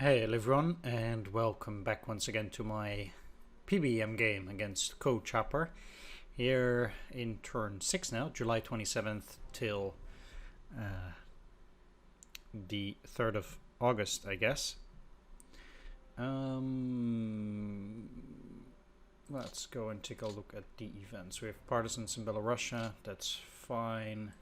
Hey everyone, and welcome back once again to my PBEM game against Co-Chopper here in turn 6 now, July 27th till the 3rd of August, I guess. Let's go and take a look at the events. We have partisans in Belarusia, that's fine.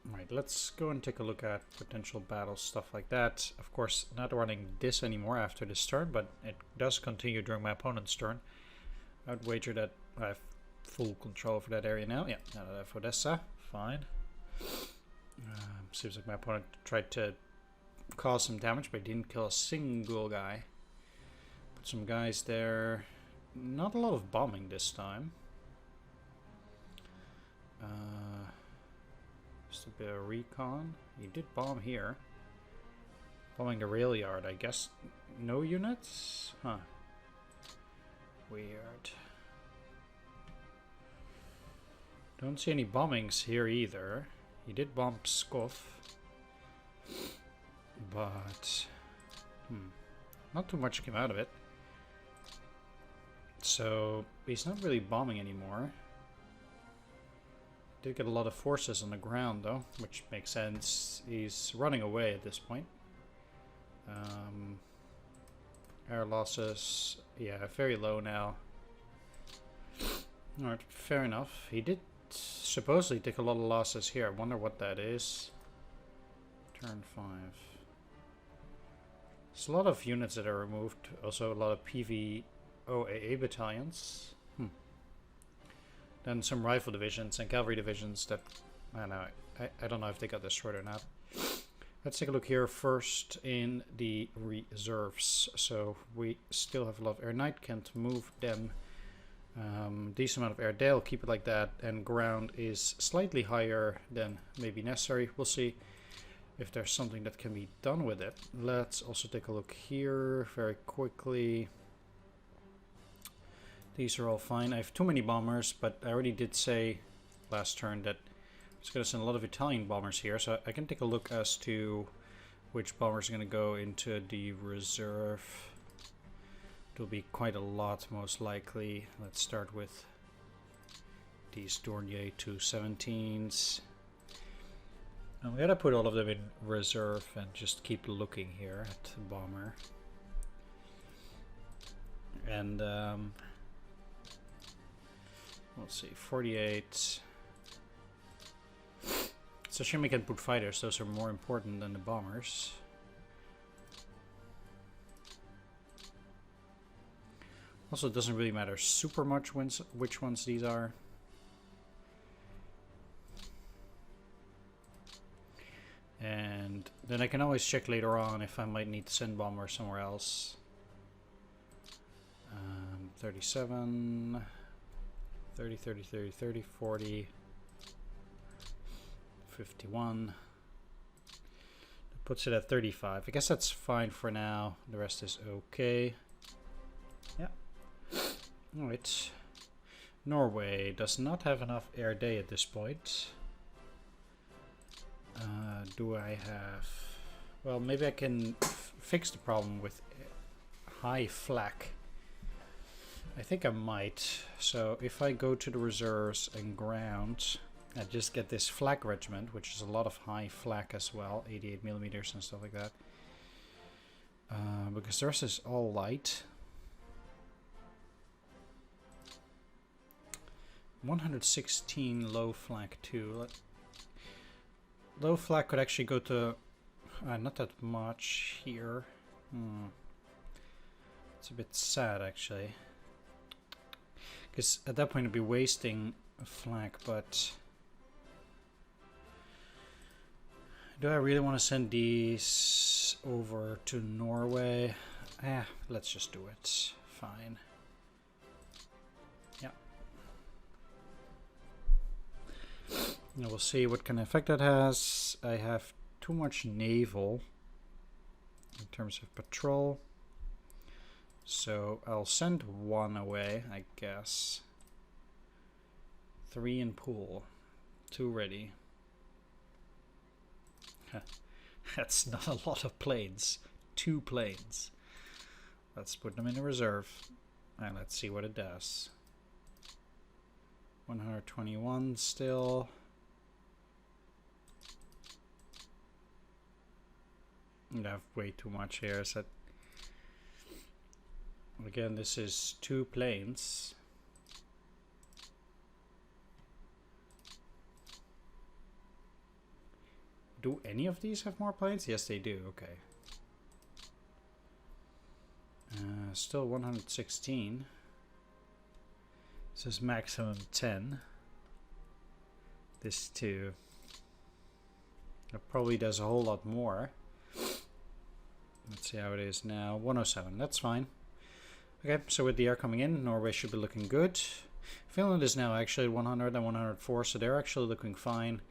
Right, let's go and take a look at potential battles, stuff like that. Of course, not running this anymore after this turn, but it does continue during my opponent's turn. I would wager that I have full control over that area now. Yeah, now that I have Odessa, fine. Seems like my opponent tried to cause some damage, but he didn't kill a single guy. Put some guys there. Not a lot of bombing this time. Just a bit of recon. He did bomb here. Bombing the rail yard, I guess. No units? Huh. Weird. Don't see any bombings here either. He did bomb Pskov. But... not too much came out of it. So, he's not really bombing anymore. Did get a lot of forces on the ground though, which makes sense. He's running away at this point. Air losses, yeah, very low now. Alright, fair enough. He did supposedly take a lot of losses here. I wonder what that is. Turn 5. There's a lot of units that are removed. Also a lot of PVOAA battalions. Then some rifle divisions and cavalry divisions that, I don't know, I don't know if they got destroyed or not. Let's take a look here first in the reserves. So we still have a lot of air knight, can't move them. Decent amount of air, they'll keep it like that, and ground is slightly higher than maybe necessary. We'll see if there's something that can be done with it. Let's also take a look here very quickly. These are all fine. I have too many bombers, but I already did say last turn that I was going to send a lot of Italian bombers here, so I can take a look as to which bombers are going to go into the reserve. It will be quite a lot, most likely. Let's start with these Dornier 217s. And we gotta put all of them in reserve and just keep looking here at the bomber. And let's see, 48. It's a shame we can put fighters, those are more important than the bombers. Also, it doesn't really matter super much which ones these are. And then I can always check later on if I might need to send bombers somewhere else. 37... 30, 30, 30, 30, 40, 51. That puts it at 35. I guess that's fine for now. The rest is okay. Yeah. Alright. Norway does not have enough air day at this point. Do I have... Well, maybe I can fix the problem with high flak. I think I might. So if I go to the reserves and ground, I just get this flak regiment, which is a lot of high flak as well, 88 millimeters and stuff like that. Because the rest is all light. 116 low flak too. Low flak could actually go to not that much here. It's a bit sad actually. Because at that point it'd be wasting a flak, but do I really want to send these over to Norway? Let's just do it. Fine. Yeah. Now we'll see what kind of effect that has. I have too much naval in terms of patrol. So I'll send one away, I guess. 3 in pool. 2 ready. That's not a lot of planes. 2 planes. Let's put them in a reserve. And let's see what it does. 121 still. I have way too much here. So again, this is 2 planes. Do any of these have more planes? Yes, they do. Okay. Still 116. This is maximum 10. This 2. It probably does a whole lot more. Let's see how it is now. 107. That's fine. Okay, so with the air coming in, Norway should be looking good. Finland is now actually 100 and 104, so they're actually looking fine.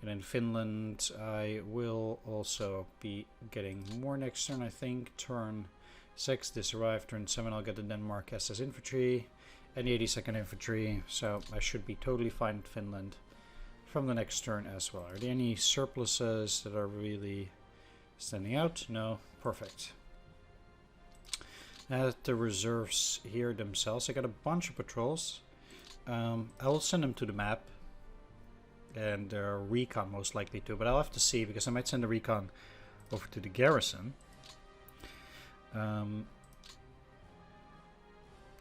And in Finland, I will also be getting more next turn, I think. Turn 6, this arrived. Turn 7, I'll get the Denmark SS Infantry and the 82nd Infantry. So I should be totally fine with Finland from the next turn as well. Are there any surpluses that are really standing out? No. Perfect. At the reserves here themselves, I got a bunch of patrols. I will send them to the map. And recon most likely too, but I'll have to see because I might send the recon over to the garrison.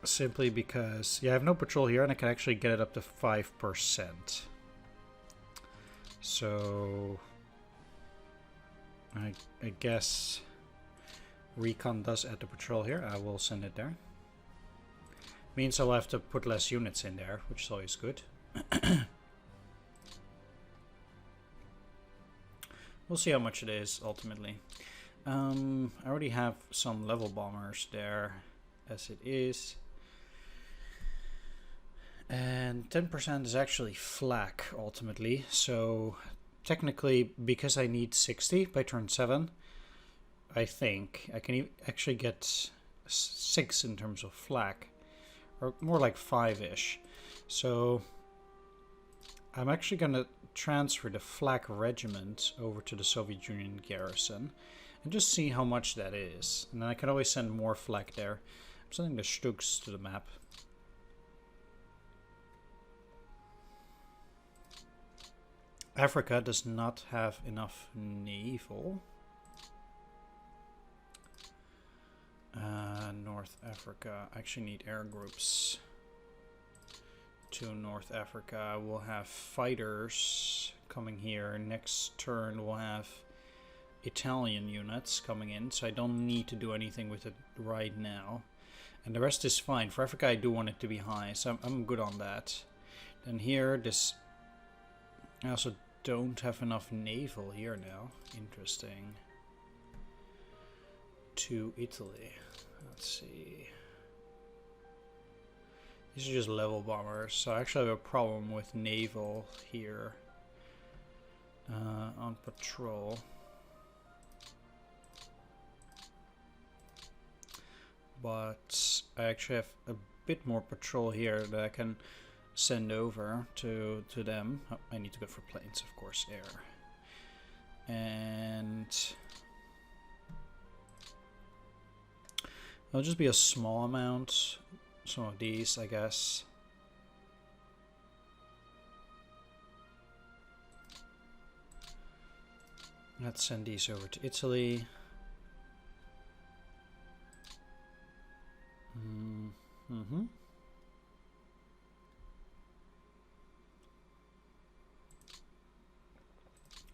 Simply because, yeah, I have no patrol here and I can actually get it up to 5%. So I guess recon does add the patrol here. I will send it there. Means I'll have to put less units in there, which is always good. We'll see how much it is ultimately. I already have some level bombers there as it is. And 10% is actually flak ultimately. So technically, because I need 60 by turn 7, I think I can actually get 6 in terms of flak. Or more like 5-ish. So I'm actually going to transfer the flak regiment over to the Soviet Union garrison and just see how much that is. And then I can always send more flak there. I'm sending the Stugs to the map. Africa does not have enough naval. North Africa. I actually need air groups to North Africa. We'll have fighters coming here. Next turn we'll have Italian units coming in, so I don't need to do anything with it right now. And the rest is fine. For Africa I do want it to be high, so I'm good on that. Then here, this... I also don't have enough naval here now. Interesting. To Italy. Let's see. These are just level bombers, so I actually have a problem with naval here on patrol. But I actually have a bit more patrol here that I can send over to them. Oh, I need to go for planes, of course, air. And it'll just be a small amount. Some of these, I guess. Let's send these over to Italy.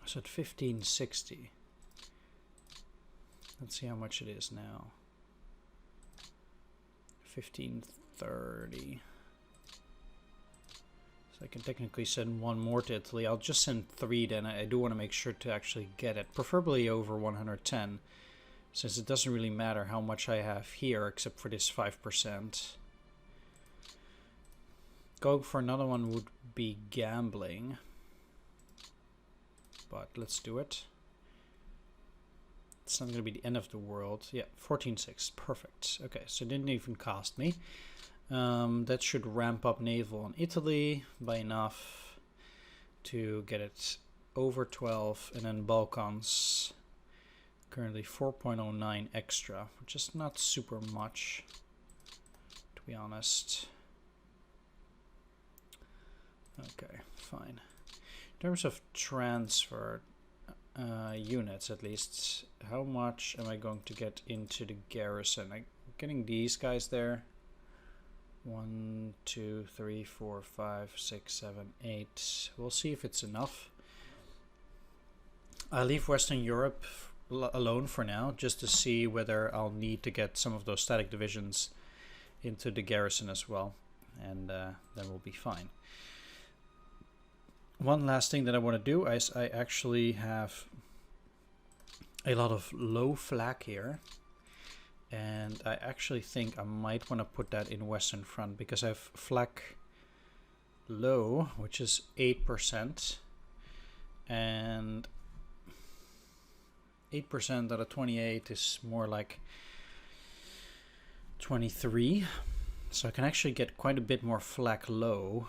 So at 1560. Let's see how much it is now. 1530. So I can technically send one more to Italy. I'll just send 3 then. I do want to make sure to actually get it. Preferably over 110. Since it doesn't really matter how much I have here except for this 5%. Going for another one would be gambling. But let's do it. It's not going to be the end of the world. Yeah, 14.6. Perfect. Okay, so it didn't even cost me. That should ramp up naval in Italy by enough to get it over 12. And then Balkans Currently 4.09 extra, which is not super much, to be honest. Okay, fine. In terms of transfer units, at least, how much am I going to get into the garrison? I'm getting these guys there. 1, 2, 3, 4, 5, 6, 7, 8. We'll see if it's enough. I'll leave Western Europe alone for now, just to see whether I'll need to get some of those static divisions into the garrison as well, and then we'll be fine. One last thing that I want to do is I actually have a lot of low flak here, and I actually think I might want to put that in Western Front, because I have flak low, which is 8%, and 8% out of 28 is more like 23. So I can actually get quite a bit more flak low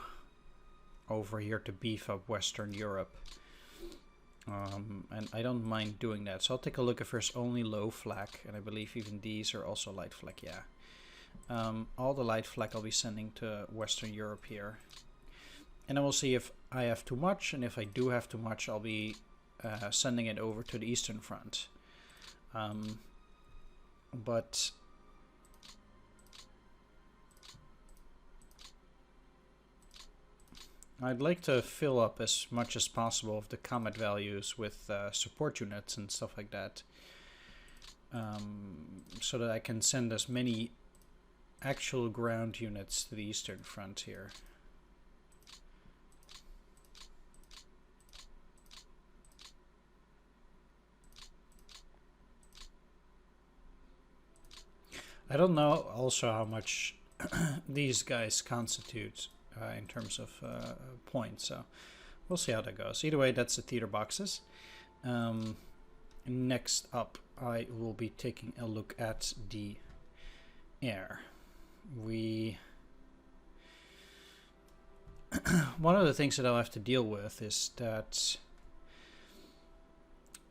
over here to beef up Western Europe. And I don't mind doing that. So I'll take a look if there's only low flak, and I believe even these are also light flak, yeah. All the light flak I'll be sending to Western Europe here. And I will see if I have too much, and if I do have too much, I'll be sending it over to the Eastern Front. But I'd like to fill up as much as possible of the combat values with support units and stuff like that, so that I can send as many actual ground units to the Eastern Front here. I don't know also how much these guys constitute in terms of points, so we'll see how that goes. Either way, that's the theater boxes. Next up, I will be taking a look at the air. One of the things that I'll have to deal with is that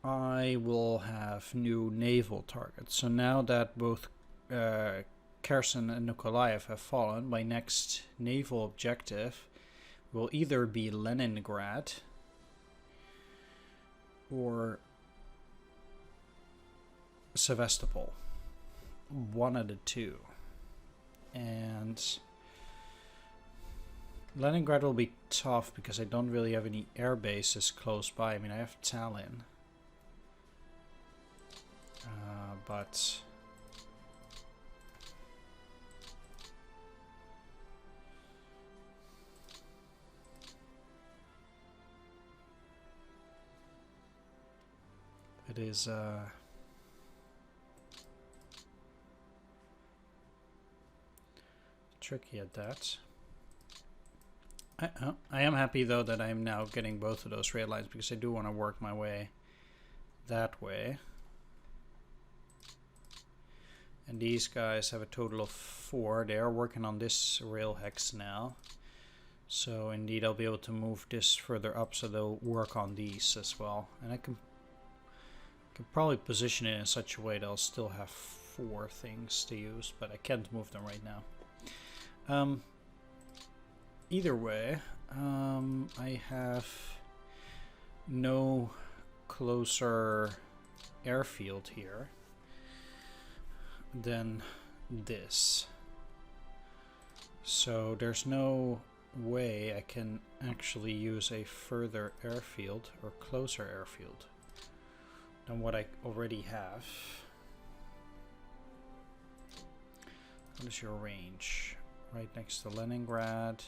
I will have new naval targets. So now that both Kherson and Nikolaev have fallen, my next naval objective will either be Leningrad or Sevastopol. One of the two. And Leningrad will be tough because I don't really have any air bases close by. I mean, I have Tallinn. But it is tricky at that. I am happy though that I'm now getting both of those rail lines, because I do want to work my way that way. And these guys have a total of 4. They are working on this rail hex now. So indeed I'll be able to move this further up, so they'll work on these as well. And I can probably position it in such a way that I'll still have 4 things to use, but I can't move them right now. Either way, I have no closer airfield here than this. So there's no way I can actually use a further airfield or closer airfield than what I already have. What is your range? Right next to Leningrad.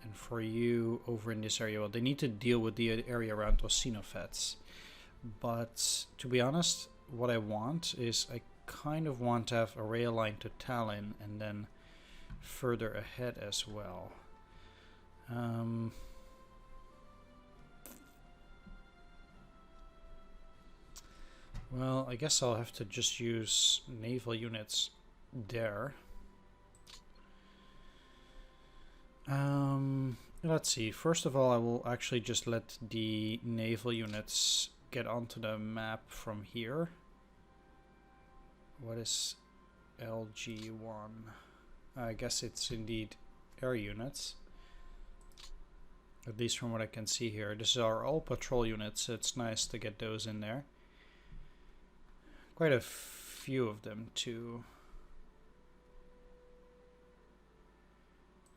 And for you over in this area, well, they need to deal with the area around Osinovets. But to be honest, what I want is I kind of want to have a rail line to Tallinn and then further ahead as well. Well, I guess I'll have to just use naval units there. Let's see. First of all, I will actually just let the naval units get onto the map from here. What is LG1? I guess it's indeed air units. At least from what I can see here. This is our all patrol units, so it's nice to get those in there. Quite a few of them too.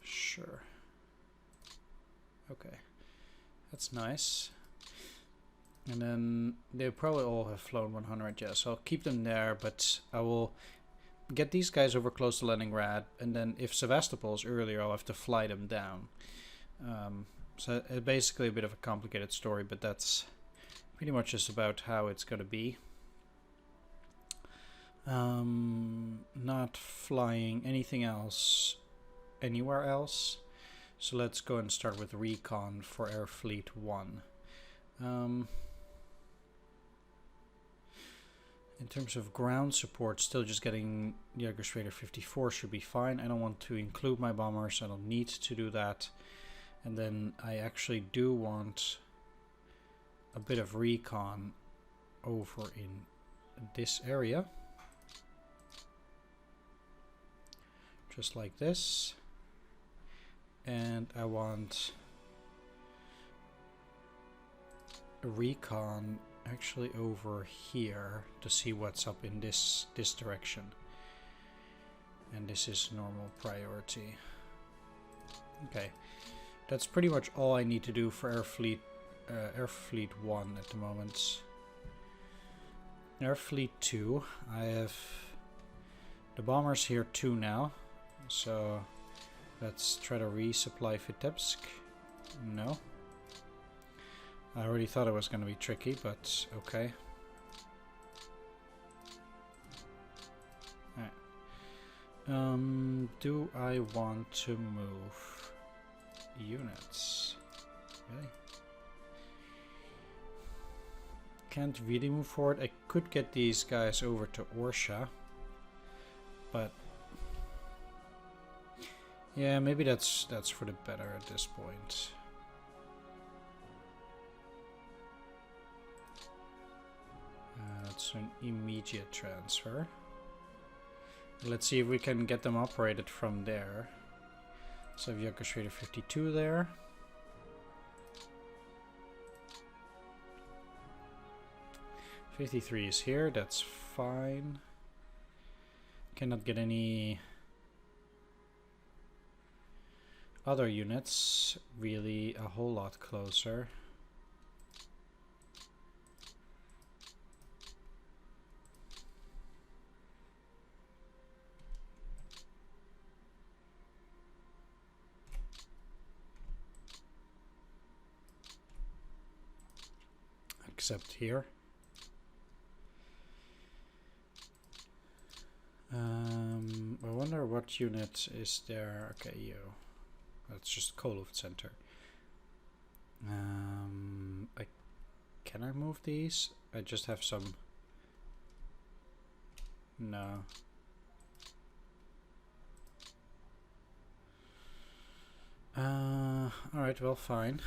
Sure. Okay. That's nice. And then they probably all have flown 100, yeah, so I'll keep them there, but I will get these guys over close to Leningrad, and then if Sevastopol is earlier, I'll have to fly them down. So it's basically a bit of a complicated story, but that's pretty much just about how it's going to be. Not flying anything else anywhere else. So let's go and start with recon for Air Fleet 1. In terms of ground support, still just getting Jägerschwader 54 should be fine. I don't want to include my bombers, I don't need to do that. And then I actually do want a bit of recon over in this area. Just like this. And I want a recon actually over here to see what's up in this direction. And this is normal priority. Okay. That's pretty much all I need to do for Air Fleet 1 at the moment. Air Fleet 2, I have the bombers here too now. So let's try to resupply Vitebsk. No. I already thought it was going to be tricky, but okay. Alright. Do I want to move units? Really? Can't really move forward. I could get these guys over to Orsha, but yeah, maybe that's for the better at this point. It's an immediate transfer. Let's see if we can get them operated from there. So I have Jägerschwader 52 there. '53 is here, that's fine. Cannot get any other units really a whole lot closer. Except here. I wonder what unit is there. Okay, you. That's just Koloft Center. Can I move these? I just have some. No. Alright, well, fine.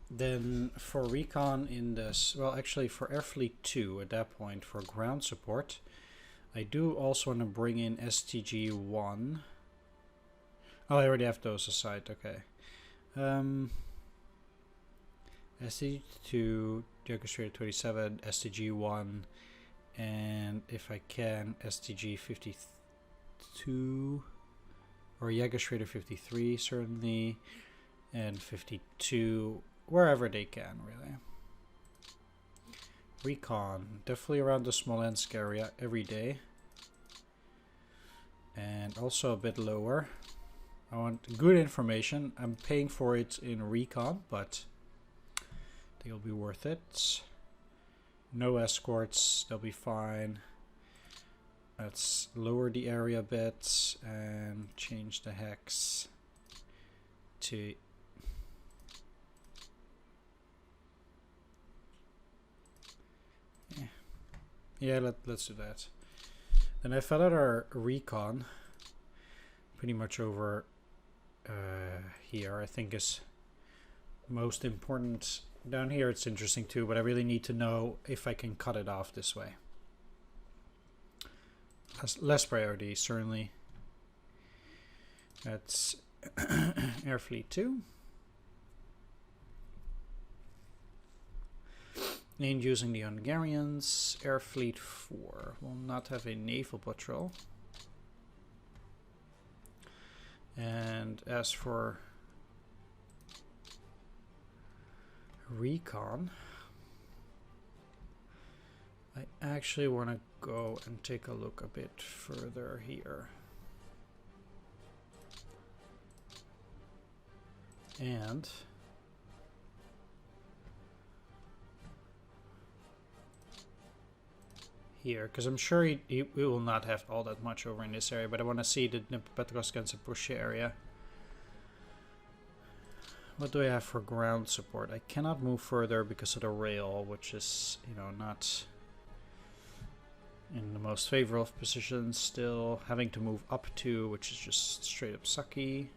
Then for recon in this, well, actually for Air Fleet 2 at that point for ground support, I do also want to bring in STG-1. Oh, I already have those aside, okay. STG-2, Jägerschwader 27, STG-1, and if I can, STG-52, or Jägerschwader 53 certainly, and 52, wherever they can, really. Recon, definitely around the Smolensk area every day. And also a bit lower. I want good information. I'm paying for it in recon, but I think it'll be worth it. No escorts, they'll be fine. Let's lower the area a bit and change the hex to yeah, let's do that. Then I found out our recon pretty much over here, I think is most important down here it's interesting too, but I really need to know if I can cut it off this way. Less priority, certainly. That's Air Fleet 2. And using the Hungarians, Air Fleet 4 will not have a naval patrol. And as for recon, I actually want to go and take a look a bit further here. And here, because I'm sure we will not have all that much over in this area, but I want to see the Dnipropetrovsk and Zaporizhzhia area. What do I have for ground support? I cannot move further because of the rail, which is, you know, not in the most favorable position. Still having to move up to, which is just straight up sucky.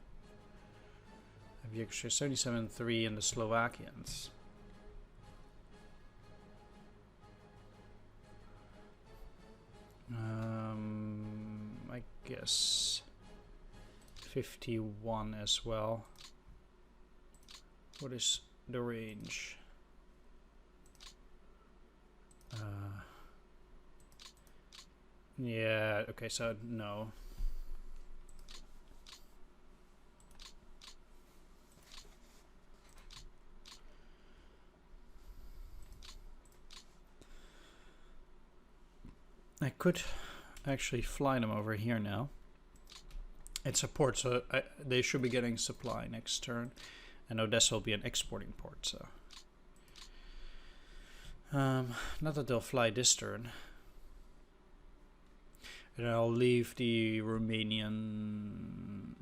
I have the extra 77-3 in the Slovakians. I guess 51 as well. What is the range? Yeah, okay, so no. I could actually fly them over here now. It's a port, so they should be getting supply next turn. And Odessa will be an exporting port, so. Not that they'll fly this turn. And I'll leave the Romanian...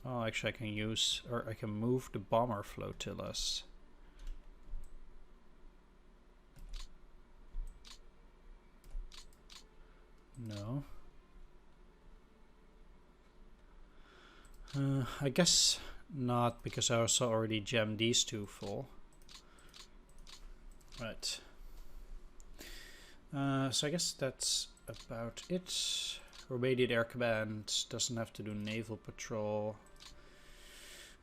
Oh, actually I can use, or I can move the bomber flotillas. No. I guess not, because I also already jammed these two full. Right. So I guess that's about it. Romanian Air Command doesn't have to do naval patrol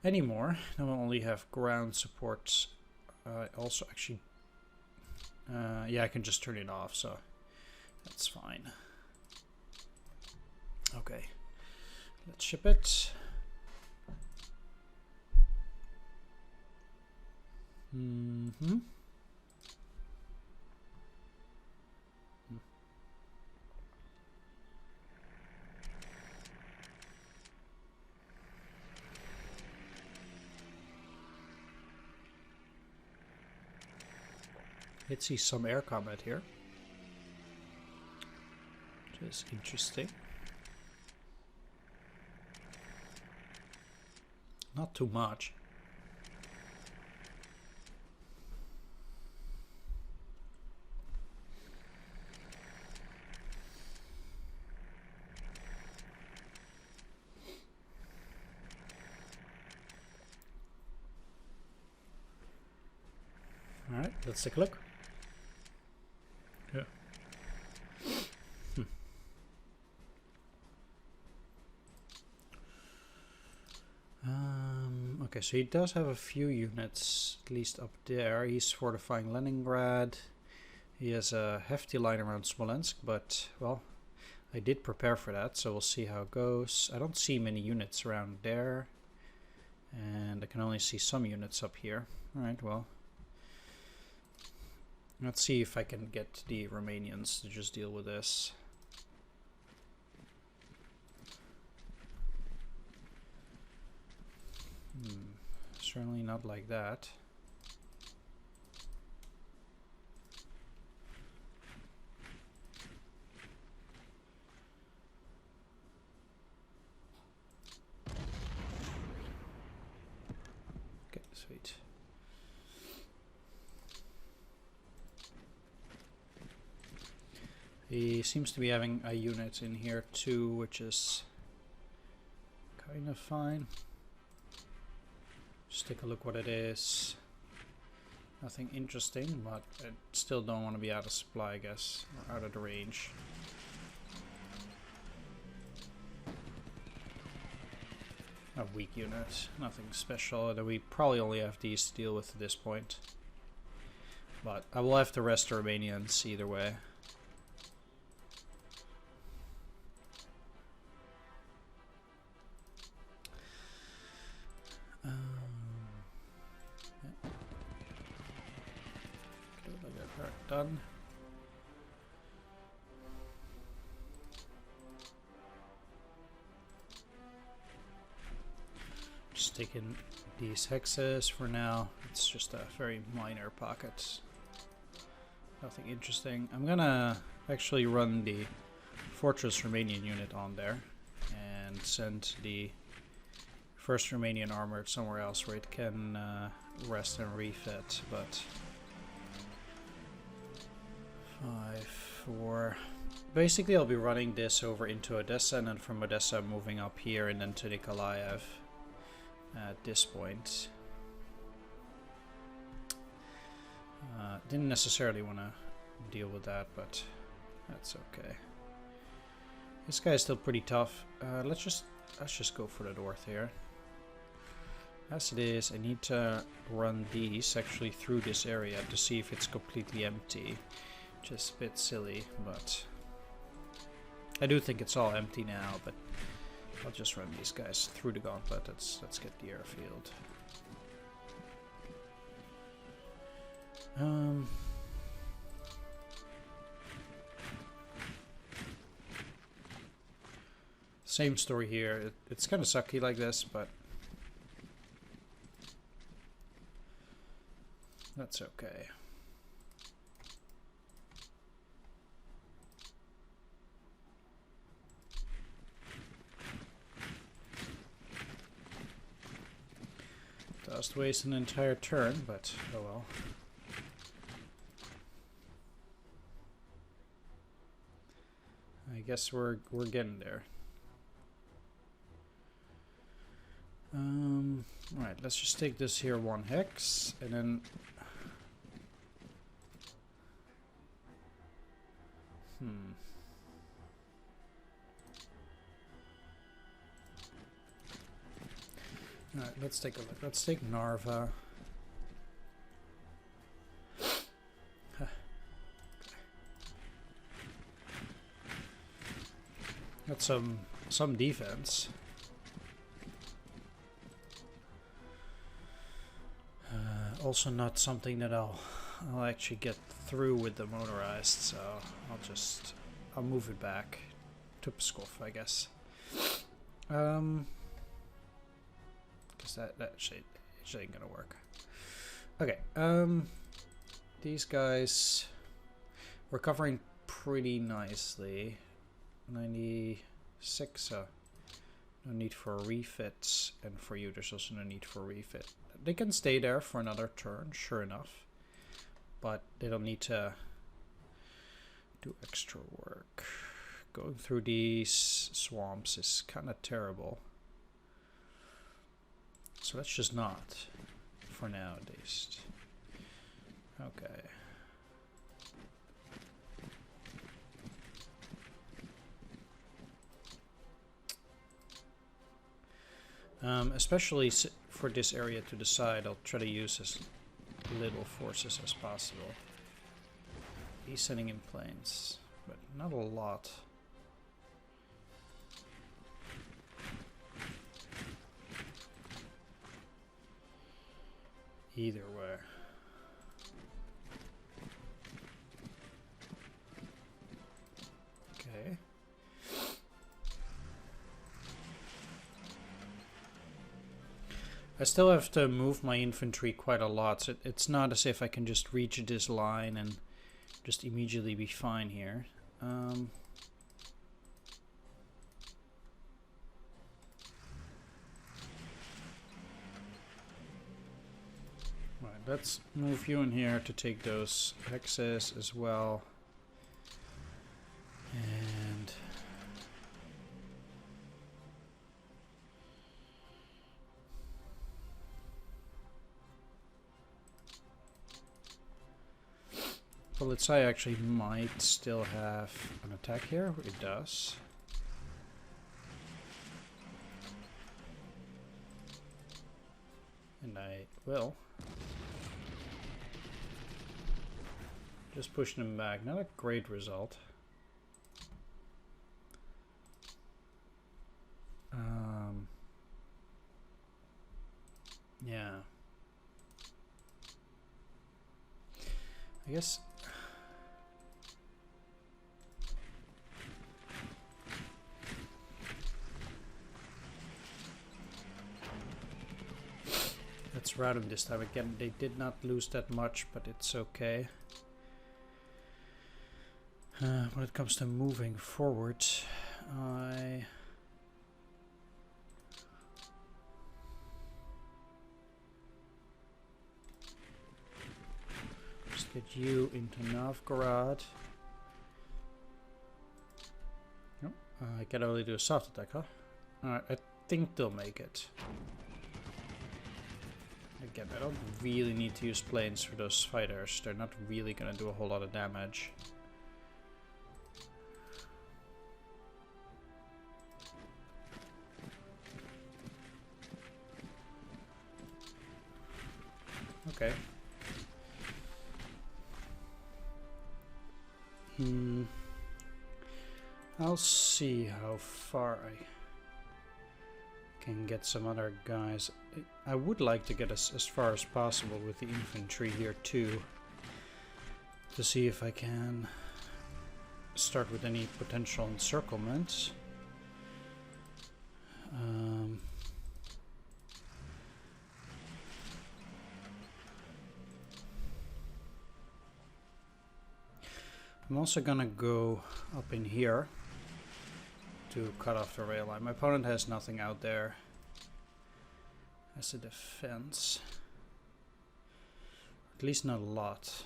anymore. Now we'll only have ground support. Also, actually, yeah, I can just turn it off, so that's fine. Okay, let's ship it. Let's see some air combat here. Which is interesting. Not too much. All right, let's take a look. Yeah. Okay, so he does have a few units, at least up there. He's fortifying Leningrad. He has a hefty line around Smolensk, but, well, I did prepare for that, so we'll see how it goes. I don't see many units around there, and I can only see some units up here. Alright, well, let's see if I can get the Romanians to just deal with this. Certainly not like that. Okay, sweet. He seems to be having a unit in here too, which is kind of fine. Just take a look what it is. Nothing interesting, but I still don't want to be out of supply, I guess, or out of the range. A weak unit, nothing special, and we probably only have these to deal with at this point. But I will have to rest the Romanians either way. Yeah. I got that done. Just taking these hexes for now. It's just a very minor pocket. Nothing interesting. I'm gonna actually run the Fortress Romanian unit on there and send the first Romanian armored somewhere else where it can rest and refit. But 5, 4. Basically, I'll be running this over into Odessa, and then from Odessa moving up here and then to Nikolaev. At this point, didn't necessarily want to deal with that, but that's okay. This guy is still pretty tough. Let's just go for the north here. As it is, I need to run these actually through this area to see if it's completely empty. Just a bit silly, but I do think it's all empty now. But I'll just run these guys through the gauntlet. Let's get the airfield. Same story here. It's kind of sucky like this, but that's okay. Just waste an entire turn, but oh well. I guess we're getting there. Alright, let's just take this here 1 hex, and then Alright, let's take a look. Let's take Narva. Got some defense. Also not something that I'll actually get through with the motorized, so I'll move it back to Pskov, I guess. Because that shit ain't gonna work. Okay, these guys we're covering pretty nicely. 96, so no need for refits, and for you there's also no need for refit. They can stay there for another turn, sure enough, but they don't need to do extra work. Going through these swamps is kind of terrible. So let's just not, for now at least. Okay. Especially for this area to the side, I'll try to use as little forces as possible. He's sending in planes, but not a lot. Either way. Okay. I still have to move my infantry quite a lot, so it's not as if I can just reach this line and just immediately be fine here. Right, let's move you in here to take those hexes as well. And Politsai actually might still have an attack here. It does. And I will. Just pushing them back. Not a great result. Yeah. I guess. Let's rout them this time. Again, they did not lose that much, but it's okay. When it comes to moving forward, I... just get you into Novgorod. Nope. I can only do a soft attack, huh? Alright, I think they'll make it. Again, I don't really need to use planes for those fighters. They're not really gonna do a whole lot of damage. Okay. I'll see how far I can get some other guys. I would like to get as far as possible with the infantry here too, to see if I can start with any potential encirclements. I'm also gonna go up in here to cut off the rail line. My opponent has nothing out there as a defense. At least not a lot.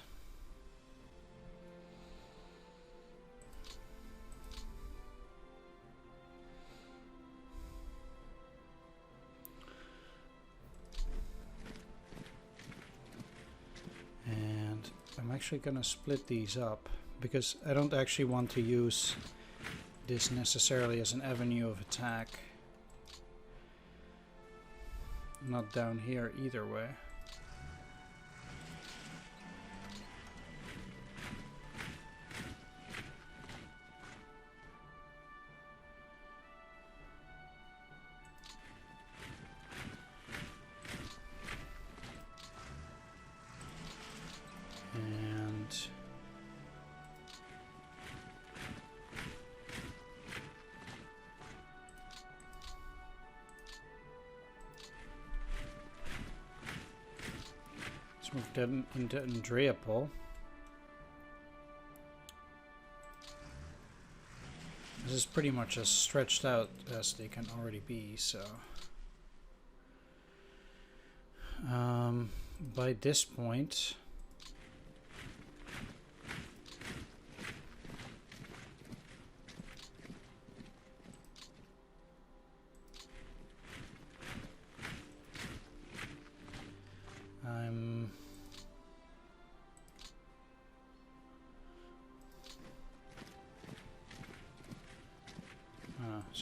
And I'm actually gonna split these up, because I don't actually want to use this necessarily as an avenue of attack. Not down here either way. Move them into Andreapol. This is pretty much as stretched out as they can already be, so by this point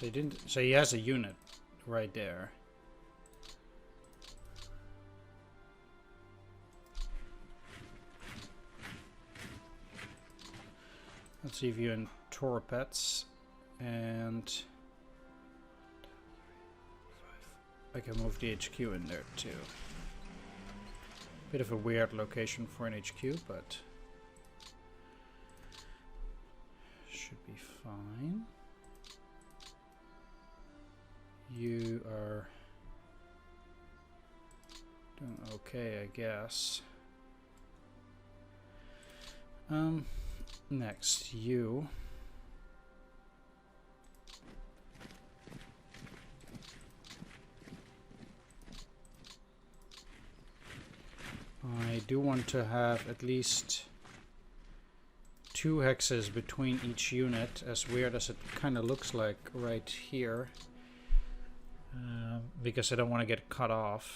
so he didn't. So he has a unit right there. Let's see if you in torpedoes, and I can move the HQ in there too. Bit of a weird location for an HQ, but should be fine. You are doing okay, I guess. Next, you. I do want to have at least 2 hexes between each unit, as weird as it kind of looks like right here. Because I don't want to get cut off,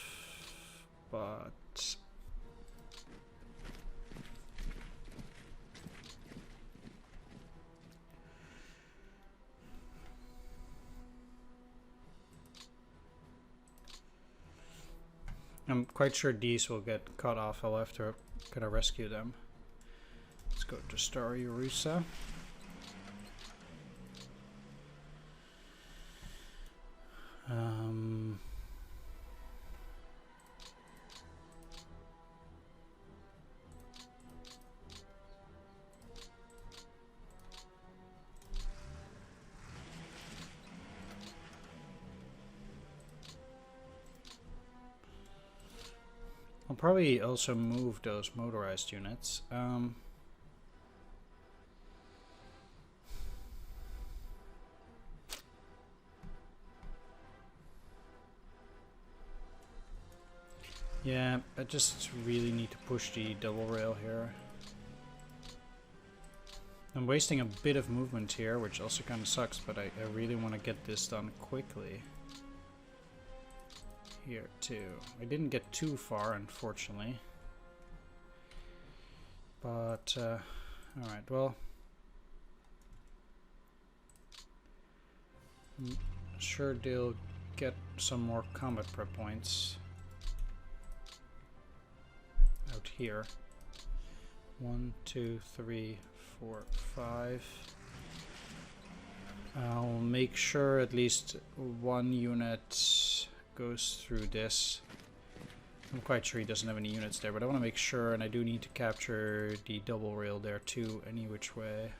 but I'm quite sure these will get cut off. I'll have to kind of rescue them. Let's go to Star Urusa. I'll probably also move those motorized units. Yeah, I just really need to push the double rail here. I'm wasting a bit of movement here, which also kind of sucks, but I really want to get this done quickly. Here too. I didn't get too far, unfortunately. But, alright, well. I'm sure they'll get some more combat prep points. Out here. 1, 2, 3, 4, 5. I'll make sure at least one unit goes through this. I'm quite sure he doesn't have any units there, but I want to make sure, and I do need to capture the double rail there too, any which way.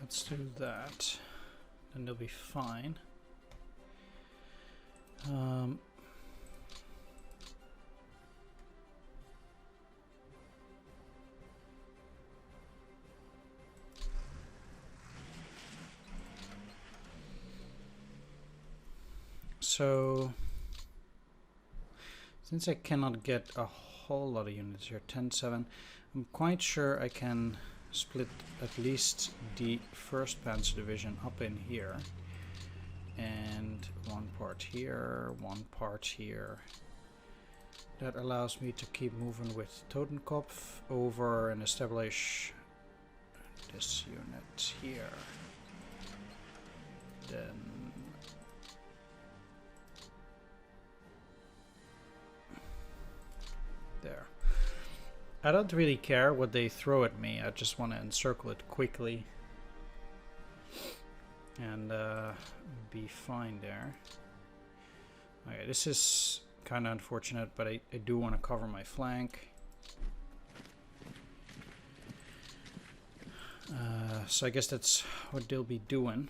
Let's do that, then they'll be fine. So, since I cannot get a whole lot of units here, 10-7, I'm quite sure I can split at least the 1st Panzer Division up in here. And one part here, one part here. That allows me to keep moving with Totenkopf over and establish this unit here. Then there. I don't really care what they throw at me, I just want to encircle it quickly. And be fine there. Okay, this is kind of unfortunate, but I do want to cover my flank. So I guess that's what they'll be doing.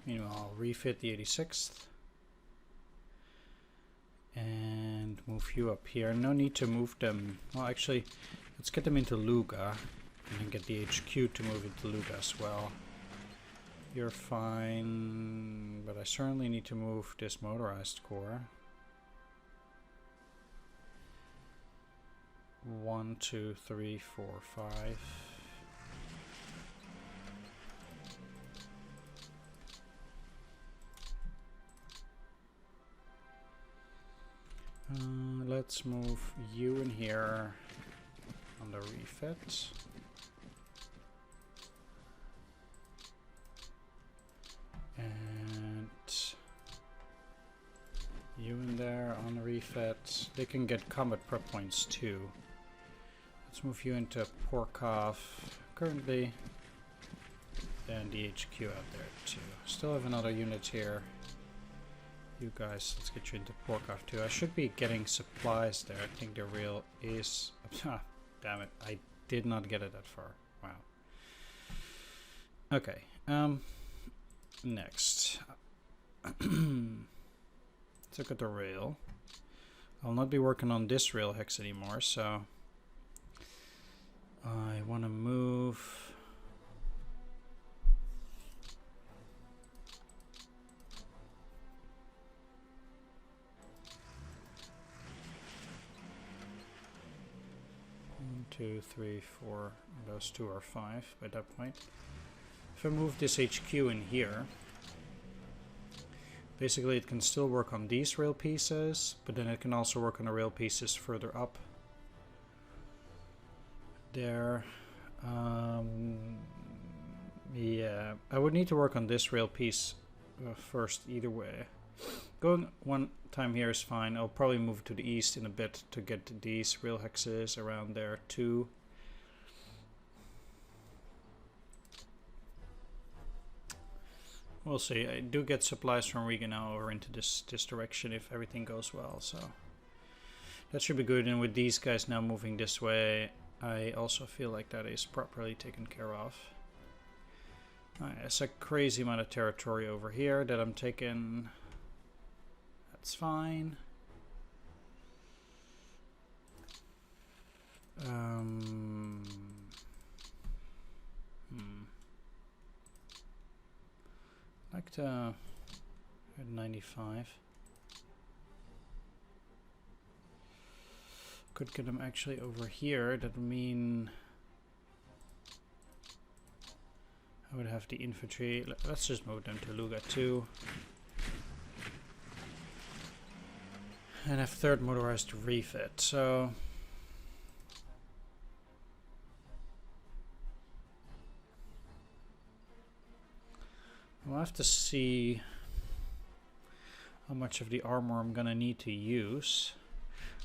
Meanwhile, I'll refit the 86th. And move you up here. No need to move them. Well, actually, let's get them into Luga. And then get the HQ to move into Luga as well. You're fine. But I certainly need to move this motorized corps. 1, 2, 3, 4, 5. Let's move you in here on the refit. And you in there on the refit. They can get combat prep points too. Let's move you into Porkov currently. And the HQ out there too. Still have another unit here. You guys, let's get you into Porkov too. I should be getting supplies there. I think the rail is... damn it, I did not get it that far. Wow. Okay, next. Let's look at the rail. I'll not be working on this rail hex anymore, so... I want to move... 2, 3, 4. Those two are 5 by that point. If I move this HQ in here, basically it can still work on these rail pieces, but then it can also work on the rail pieces further up there. Yeah, I would need to work on this rail piece first either way. Going one time here is fine. I'll probably move to the east in a bit to get these rail hexes around there too. We'll see. I do get supplies from Riga now over into this direction if everything goes well, so that should be good. And with these guys now moving this way, I also feel like that is properly taken care of. Alright, it's a crazy amount of territory over here that I'm taking. That's fine. Like to at 95. Could get them actually over here. That would mean I would have the infantry. Let's just move them to Luga 2. And have third motorized refit. So we'll have to see how much of the armor I'm gonna need to use.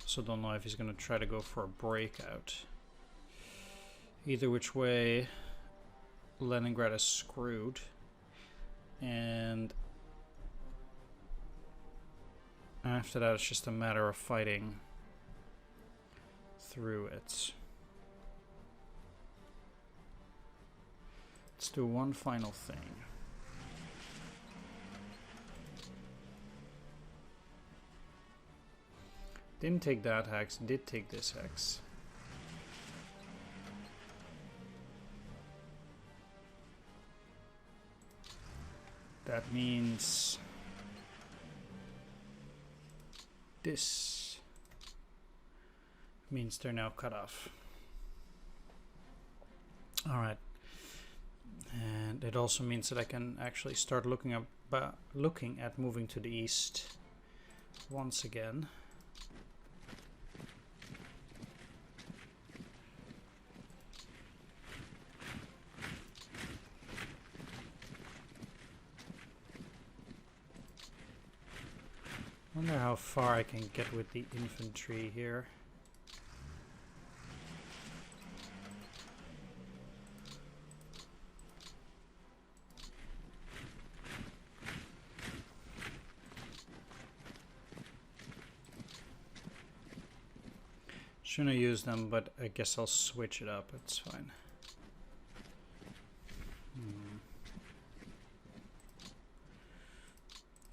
So don't know if he's gonna try to go for a breakout. Either which way, Leningrad is screwed. And after that, it's just a matter of fighting through it. Let's do one final thing. Didn't take that hex, did take this hex. That means this means they're now cut off. Alright. And it also means that I can actually start looking at moving to the east once again. Wonder how far I can get with the infantry here. Shouldn't have used them, but I guess I'll switch it up. It's fine.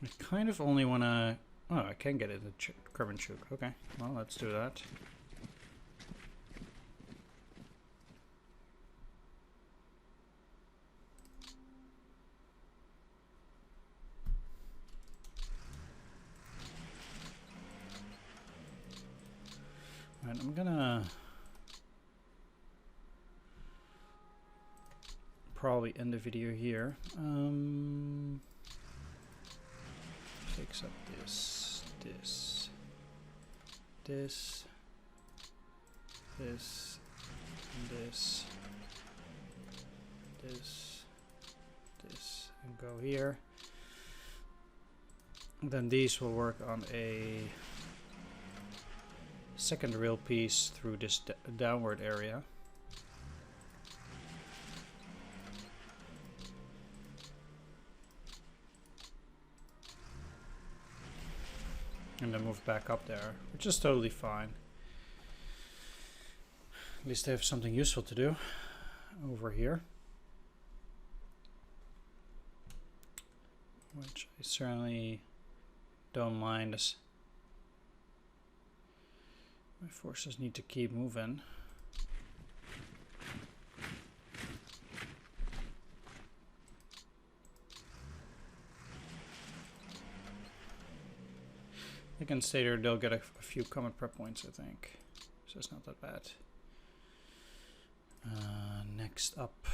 I kind of only want to... Oh, I can get it to Kremenchuk. Okay, well, let's do that. Alright, I'm gonna probably end the video here. Takes up this, this, this, this, this, this, this, and go here. Then these will work on a second rail piece through this downward area. And then move back up there, which is totally fine. At least they have something useful to do over here. Which I certainly don't mind, as my forces need to keep moving. They can stay there, they'll get a few combat prep points, I think. So it's not that bad. Next up.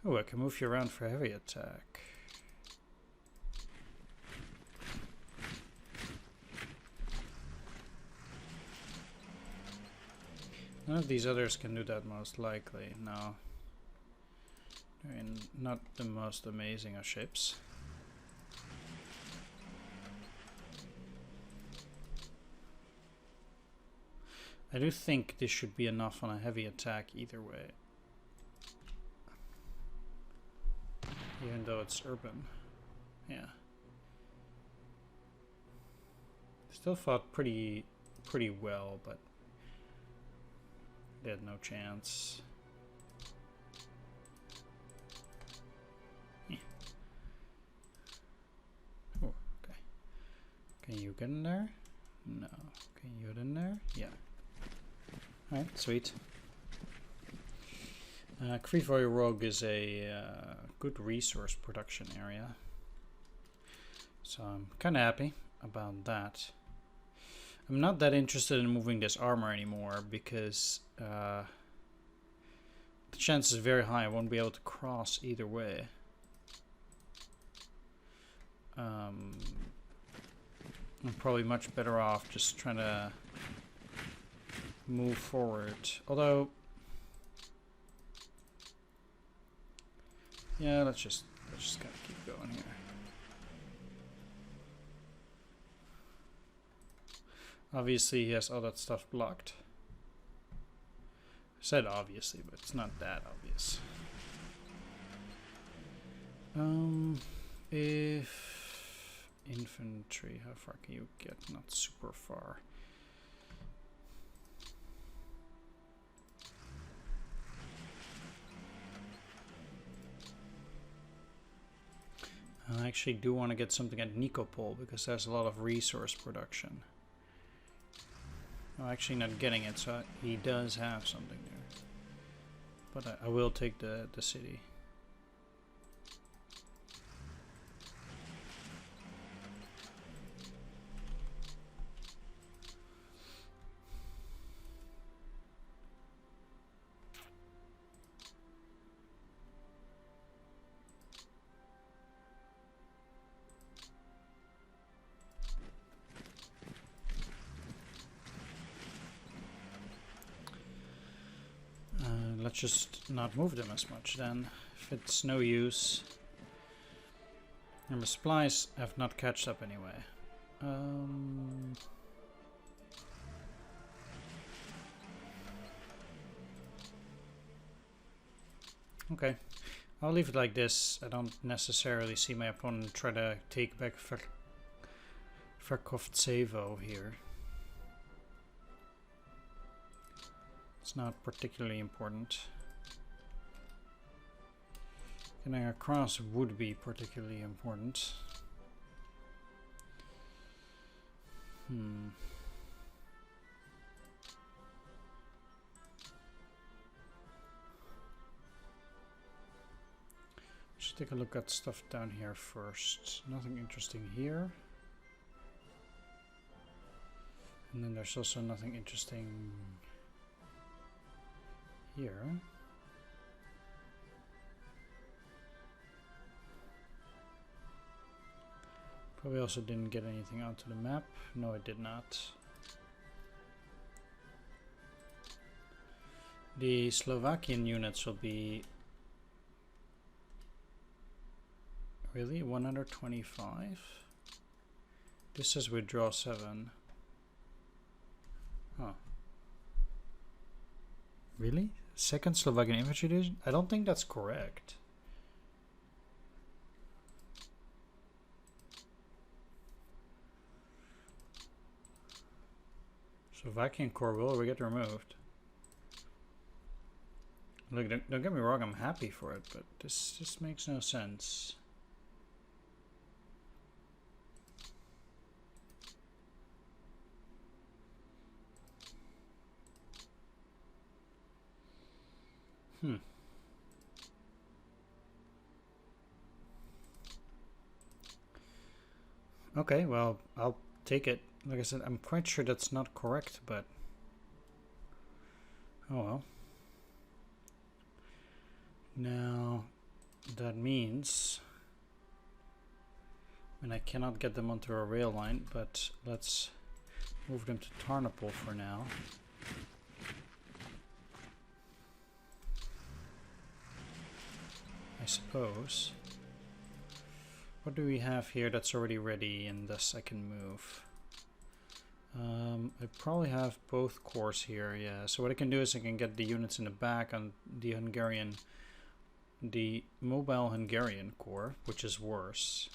Oh, I can move you around for heavy attack. None of these others can do that most likely, no. They're not the most amazing of ships. I do think this should be enough on a heavy attack either way. Even though it's urban. Yeah. Still fought pretty well, but they had no chance. Yeah. Oh, okay. Can you get in there? No. Can you get in there? Yeah. Alright, sweet. Krivoi Rog is a good resource production area. So I'm kind of happy about that. I'm not that interested in moving this armor anymore because the chance is very high I won't be able to cross either way. I'm probably much better off just trying to move forward. Although, yeah, let's just kind of keep going here. Obviously, he has all that stuff blocked. I said obviously, but it's not that obvious. If infantry, how far can you get? Not super far. I actually do want to get something at Nikopol because there's a lot of resource production. I'm actually not getting it, so he does have something there. But I will take the city. Let's just not move them as much then, if it's no use. And the supplies have not catched up anyway. Okay, I'll leave it like this. I don't necessarily see my opponent try to take back Verkovtsevo here. It's not particularly important. Getting across would be particularly important. Let's take a look at stuff down here first. Nothing interesting here. And then there's also nothing interesting here. Probably also didn't get anything onto the map. No, I did not. The Slovakian units will be really 125. This says withdraw 7. Huh. Really? Second Slovakian infantry division? I don't think that's correct. Slovakian Corps will get removed. Look, don't get me wrong, I'm happy for it, but this just makes no sense. Okay, well, I'll take it. Like I said, I'm quite sure that's not correct, but Oh well. Now that means, and I cannot get them onto a rail line, but let's move them to Tarnopol for now. I suppose. What do we have here that's already ready and thus I can move? I probably have both corps here, yeah. So what I can do is I can get the units in the back on the mobile Hungarian corps, which is worse.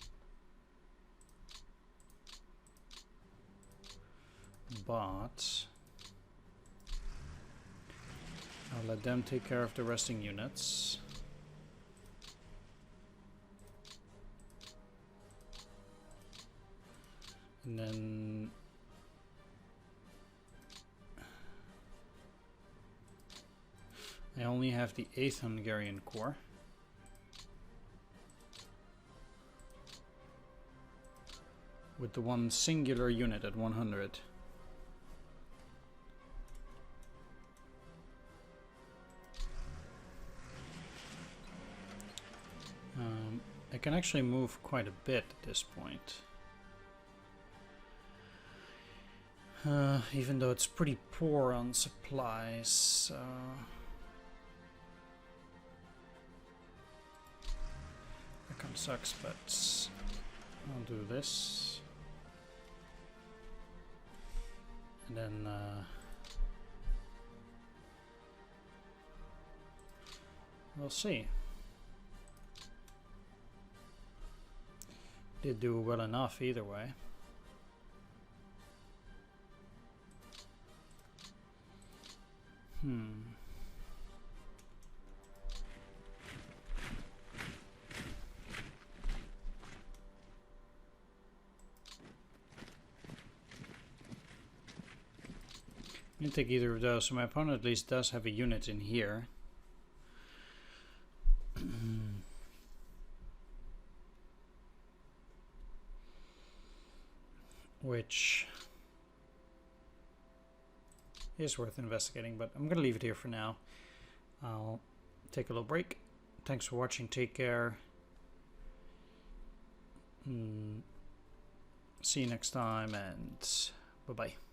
But I'll let them take care of the resting units. And then I only have the 8th Hungarian Corps. With the one singular unit at 100. I can actually move quite a bit at this point. Even though it's pretty poor on supplies. That kind of sucks, but I'll do this. And then we'll see. Did do well enough either way. I didn't take either of those, so my opponent at least does have a unit in here. Which is worth investigating, but I'm going to leave it here for now. I'll take a little break. Thanks for watching. Take care. See you next time, and bye-bye.